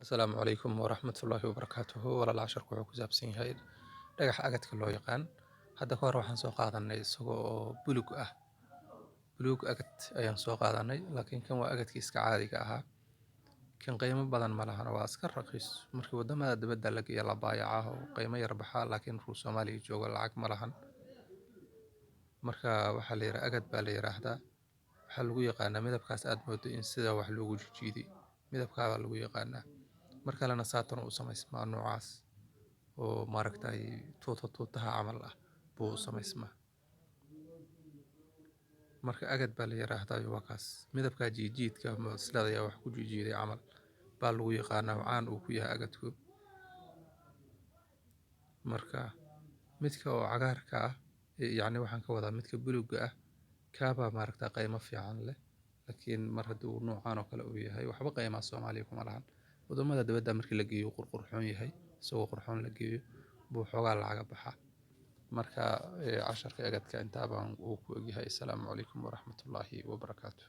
Asalaamu calaykum waraxmatullaahi wabarakaatuhu. Walaal casharku wuxuu ku saabsan yahay dhagaxa agadka loo yaqaan. Hadda ka hor waxaan soo qaadanay isagoo oo bulug ah. Bulug agad ayaan soo qaadanay, laakiin kan waa agadkii iska caadiga ahaa. Kan qiimo badan ma lahan, waa iska raqiis. Markii waddamada dibadda la geeyo la baayacaho qiimo yar baxaa, laakiin ruu Soomaaliya joogo lacag ma lahan. Marka waxaa la yiraahdaa agad baa la yiraahdaa. Waxaa lagu yaqaanaa midabkaas aad moodo in sida wax loogu jiiday. Midabkaa baa lagu yaqaanaa. Marka lana saatan u samaysmaa noocaas oo maaragtay tuutaha camal ah buu u samaysmaa. Marka agad baa la yiraahdaa waa kaas midabka jiidka maslada ayaa wax ku jiiday camal baa lagu yaqaanaa caan uu ku yahay agadku. Marka midka oo cagaarka ah yacni waxaan ka wadaa midka buluga ah kaaba maaragtay qiimo fiican leh, laakiin mar hadduu noocaan oo kale u yahay waxba qiimaha Soomaaliya kuma lahan. Waddamada dibadda markii la geeyo qurxoon yahay, isagoo qurxoon la geeyo buu xoogaa lacag baxaa. Marka casharka agadka inta baan uu ku ogyahay. Assalaamu calaykum waraxmatullaahi wabarakaatuh.